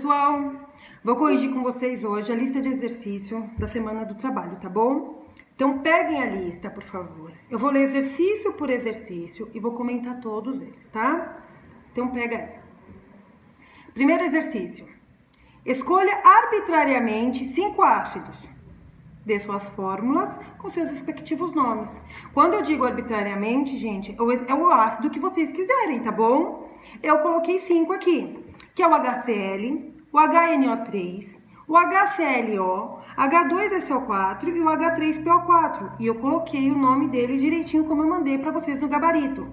pessoal? Vou corrigir com vocês hoje a lista de exercício da semana do trabalho, tá bom? Então peguem a lista, por favor. Eu vou ler exercício por exercício e vou comentar todos eles, tá? Então pega aí. Primeiro exercício. Escolha arbitrariamente 5 ácidos. Dê suas fórmulas com seus respectivos nomes. Quando eu digo arbitrariamente, gente, é o ácido que vocês quiserem, tá bom? Eu coloquei 5 aqui, que é o HCl, o HNO3, o HClO, H2SO4 e o H3PO4. E eu coloquei o nome deles direitinho como eu mandei para vocês no gabarito.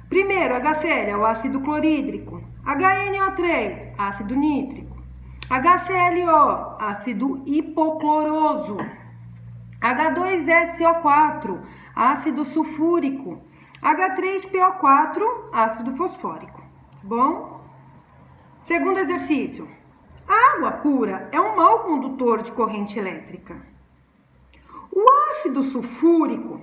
Primeiro, HCl é o ácido clorídrico, HNO3, ácido nítrico, HClO, ácido hipocloroso, H2SO4, ácido sulfúrico, H3PO4, ácido fosfórico, tá bom? Segundo exercício. A água pura é um mau condutor de corrente elétrica. O ácido sulfúrico,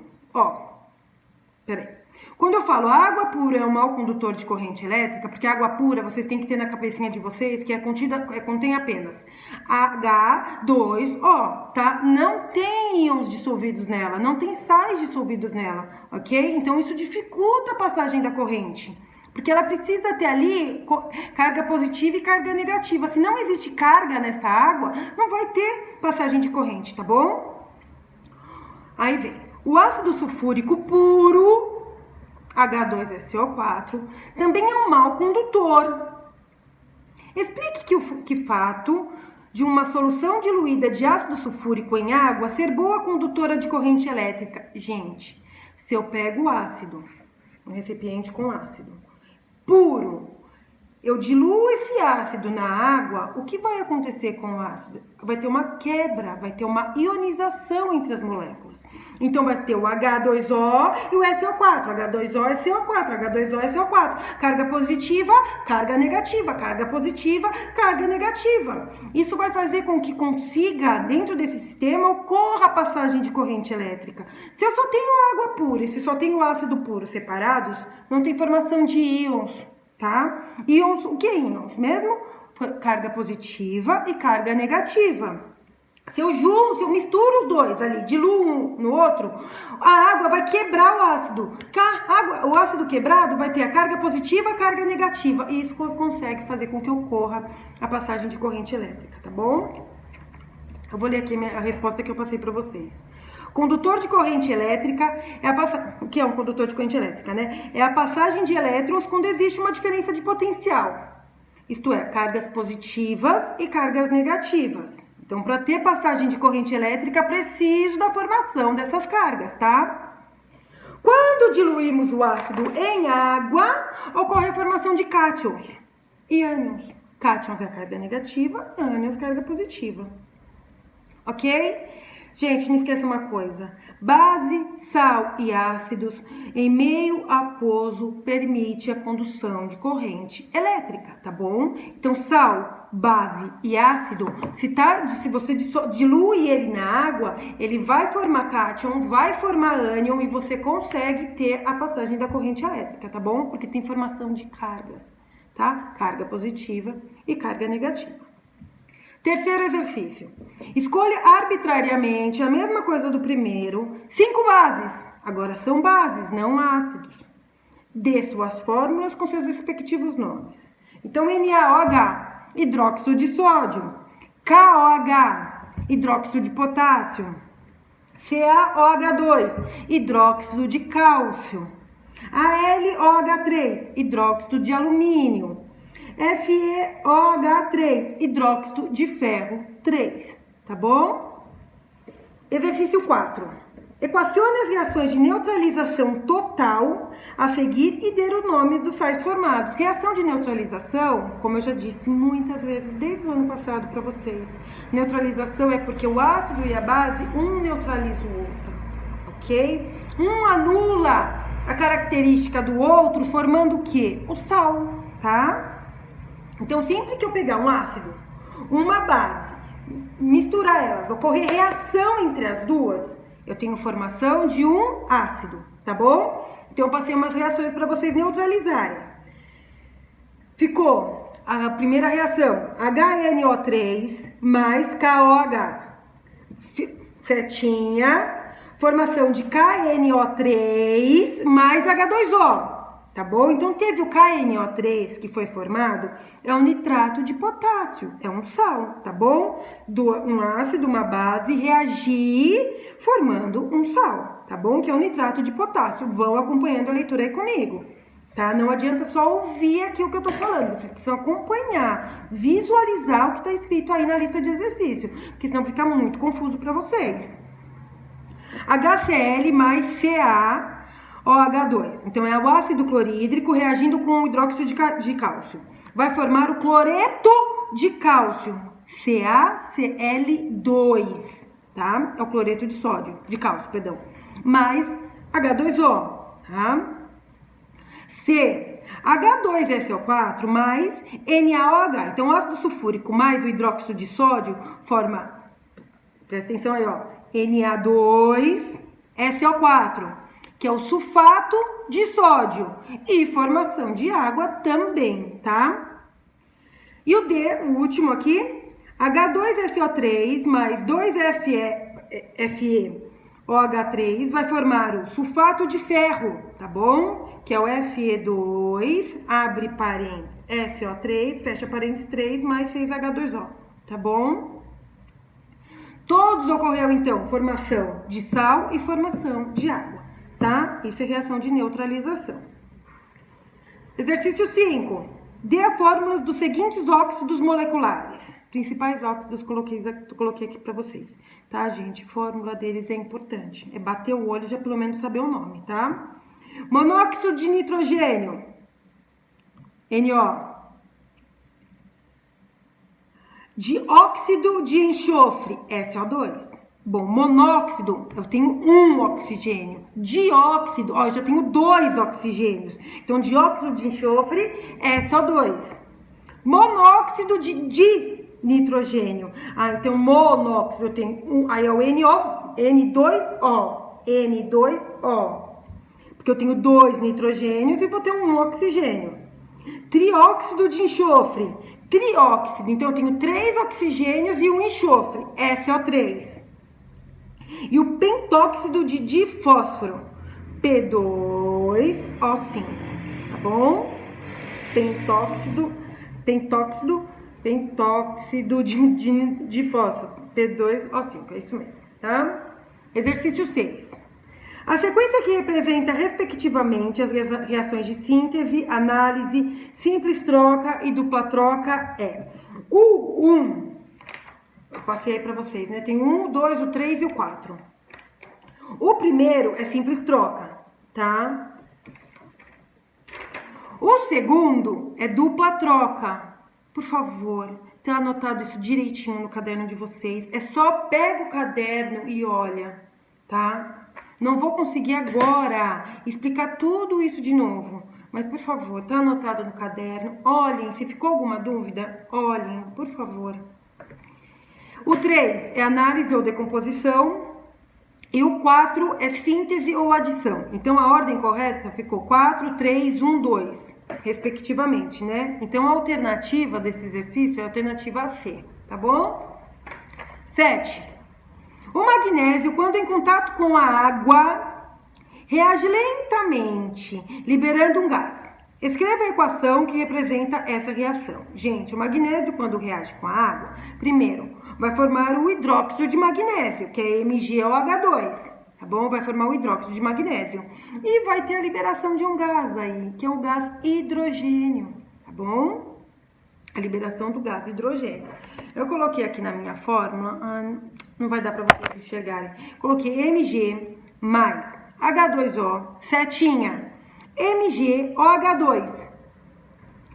quando eu falo água pura é um mau condutor de corrente elétrica, porque água pura, vocês têm que ter na cabecinha de vocês que contém apenas H2O, tá? Não tem íons dissolvidos nela, não tem sais dissolvidos nela, ok? Então isso dificulta a passagem da corrente, porque ela precisa ter ali carga positiva e carga negativa. Se não existe carga nessa água, não vai ter passagem de corrente, tá bom? Aí vem o ácido sulfúrico puro, H2SO4, também é um mau condutor. Explique que fato de uma solução diluída de ácido sulfúrico em água ser boa condutora de corrente elétrica. Gente, se eu pego o ácido, um recipiente com ácido puro, eu diluo esse ácido na água, o que vai acontecer com o ácido? Vai ter uma quebra, vai ter uma ionização entre as moléculas. Então, vai ter o H2O e o SO4, H2O, SO4, H2O, SO4. Carga positiva, carga negativa, carga positiva, carga negativa. Isso vai fazer com que consiga, dentro desse sistema, ocorra a passagem de corrente elétrica. Se eu só tenho água pura e se só tenho ácido puro separados, não tem formação de íons. Tá? Íons, o que é íons mesmo? Carga positiva e carga negativa. Se eu misturo os dois ali, diluo um no outro, a água vai quebrar o ácido. O ácido quebrado vai ter a carga positiva e a carga negativa. E isso consegue fazer com que ocorra a passagem de corrente elétrica, tá bom? Eu vou ler aqui a resposta que eu passei para vocês. Condutor de corrente elétrica o que é um condutor de corrente elétrica, né? É a passagem de elétrons quando existe uma diferença de potencial. Isto é, cargas positivas e cargas negativas. Então, para ter passagem de corrente elétrica, preciso da formação dessas cargas, tá? Quando diluímos o ácido em água, ocorre a formação de cátions e ânions. Cátions é a carga negativa, ânions carga positiva. Ok? Gente, não esqueça uma coisa, base, sal e ácidos em meio aquoso permite a condução de corrente elétrica, tá bom? Então, sal, base e ácido, se você dilui ele na água, ele vai formar cátion, vai formar ânion e você consegue ter a passagem da corrente elétrica, tá bom? Porque tem formação de cargas, tá? Carga positiva e carga negativa. Terceiro exercício. Escolha arbitrariamente a mesma coisa do primeiro, 5 bases. Agora são bases, não ácidos. Dê suas fórmulas com seus respectivos nomes. Então, NaOH, hidróxido de sódio. KOH, hidróxido de potássio. CaOH2, hidróxido de cálcio. AlOH3, hidróxido de alumínio. FeOH3, hidróxido de ferro 3, tá bom? Exercício 4. Equacione as reações de neutralização total a seguir e dê o nome dos sais formados. Reação de neutralização, como eu já disse muitas vezes desde o ano passado para vocês, neutralização é porque o ácido e a base, um neutraliza o outro, ok? Um anula a característica do outro, formando o quê? O sal, tá? Então, sempre que eu pegar um ácido, uma base, misturar elas, ocorrer reação entre as duas, eu tenho formação de um ácido, tá bom? Então, eu passei umas reações para vocês neutralizarem. Ficou a primeira reação, HNO3 mais KOH, setinha, formação de KNO3 mais H2O, tá bom? Então, teve o KNO3 que foi formado, é um nitrato de potássio, é um sal, tá bom? Um ácido, uma base, reagir formando um sal, tá bom? Que é um nitrato de potássio. Vão acompanhando a leitura aí comigo, tá? Não adianta só ouvir aqui o que eu tô falando, vocês precisam acompanhar, visualizar o que tá escrito aí na lista de exercício, porque senão fica muito confuso para vocês. HCl mais CaOH2. Então, é o ácido clorídrico reagindo com o hidróxido de cálcio. Vai formar o cloreto de cálcio, CaCl2, tá? É o cloreto de sódio, de cálcio, perdão. Mais H2O, tá? H2SO4 mais NaOH. Então, o ácido sulfúrico mais o hidróxido de sódio forma, presta atenção aí, ó, Na2SO4, que é o sulfato de sódio, e formação de água também, tá? E o D, o último aqui, H2SO3 mais 2FeOH3 vai formar o sulfato de ferro, tá bom? Que é o Fe2, abre parênteses, SO3, fecha parênteses 3 mais 6H2O, tá bom? Todos ocorreu, então, formação de sal e formação de água, tá? Isso é reação de neutralização. Exercício 5. Dê a fórmula dos seguintes óxidos moleculares. Principais óxidos coloquei aqui para vocês, tá, gente? Fórmula deles é importante. É bater o olho e já pelo menos saber o nome, tá? Monóxido de nitrogênio, NO. Dióxido de enxofre, SO2. Bom, monóxido, eu tenho um oxigênio. Dióxido, ó, eu já tenho 2 oxigênios. Então, dióxido de enxofre, SO2. Monóxido de nitrogênio. Então, monóxido, eu tenho aí é o NO, N2O. Porque eu tenho 2 nitrogênios e vou ter um oxigênio. Trióxido de enxofre. Trióxido, então eu tenho 3 oxigênios e um enxofre, SO3. E o pentóxido de difósforo, P2O5, tá bom? Pentóxido de fósforo, P2O5, é isso mesmo, tá? Exercício 6. A sequência que representa, respectivamente, as reações de síntese, análise, simples troca e dupla troca é o 1. Eu passei aí para vocês, né? Tem o 1, o 2, o 3 e o 4. O primeiro é simples troca, tá? O segundo é dupla troca. Por favor, tá anotado isso direitinho no caderno de vocês. É só pega o caderno e olha, tá? Não vou conseguir agora explicar tudo isso de novo, mas por favor, tá anotado no caderno. Olhem, se ficou alguma dúvida, olhem, por favor. O 3 é análise ou decomposição e o 4 é síntese ou adição. Então, a ordem correta ficou 4, 3, 1, 2, respectivamente, né? Então, a alternativa desse exercício é a alternativa C, tá bom? 7. O magnésio, quando em contato com a água, reage lentamente, liberando um gás. Escreva a equação que representa essa reação. Gente, o magnésio, quando reage com a água, primeiro, vai formar o hidróxido de magnésio, que é MgOH2, tá bom? Vai formar o hidróxido de magnésio. E vai ter a liberação de um gás aí, que é o gás hidrogênio, tá bom? A liberação do gás hidrogênio. Eu coloquei aqui na minha fórmula, não vai dar para vocês enxergarem. Coloquei Mg mais H2O, setinha, MgOH2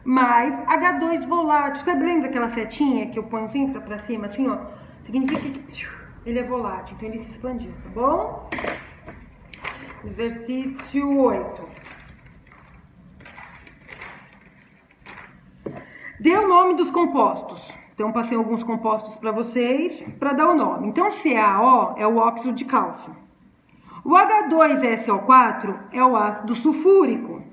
mais H2 volátil. Você lembra aquela setinha que eu ponho sempre para cima, assim, ó? Significa que ele é volátil, então ele se expandiu, tá bom? Exercício 8. Dê o nome dos compostos. Então, passei alguns compostos para vocês, para dar o nome. Então, CaO é o óxido de cálcio. O H2SO4 é o ácido sulfúrico.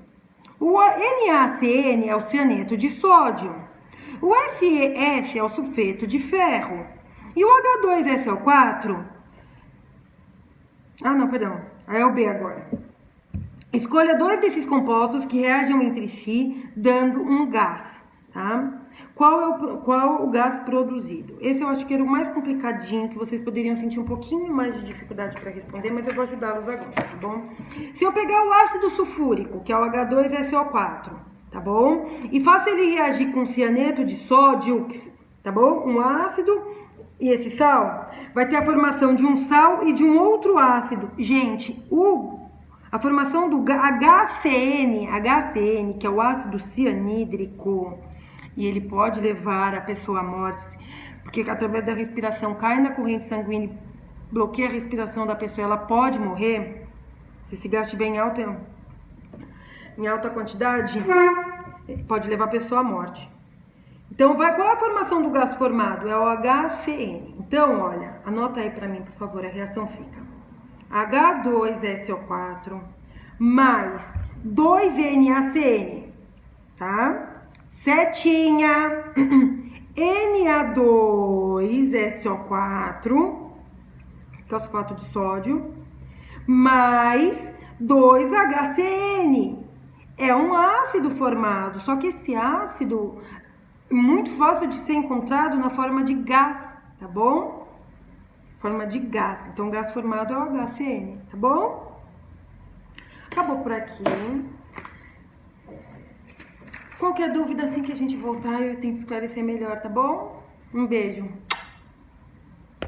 O NaCN é o cianeto de sódio. O Fe é o sulfeto de ferro. E o H2SO4... Ah, não, perdão. É o B agora. Escolha 2 desses compostos que reagem entre si, dando um gás, tá? Qual o gás produzido? Esse eu acho que era o mais complicadinho, que vocês poderiam sentir um pouquinho mais de dificuldade para responder, mas eu vou ajudá-los agora, tá bom? Se eu pegar o ácido sulfúrico, que é o H2SO4, tá bom? E faço ele reagir com cianeto de sódio, tá bom? Um ácido e esse sal, vai ter a formação de um sal e de um outro ácido. Gente, a formação do HCN, que é o ácido cianídrico, e ele pode levar a pessoa à morte, porque através da respiração cai na corrente sanguínea, bloqueia a respiração da pessoa, ela pode morrer. Se esse gás estiver em alta quantidade, pode levar a pessoa à morte. Então, qual é a formação do gás formado? É o HCN. Então, olha, anota aí para mim, por favor, a reação fica H2SO4 mais 2NaCN, tá? Setinha, Na2SO4, que é o sulfato de sódio, mais 2HCN. É um ácido formado, só que esse ácido é muito fácil de ser encontrado na forma de gás, tá bom? Forma de gás. Então, o gás formado é o HCN, tá bom? Acabou por aqui. Qualquer dúvida, assim que a gente voltar, eu tento esclarecer melhor, tá bom? Um beijo.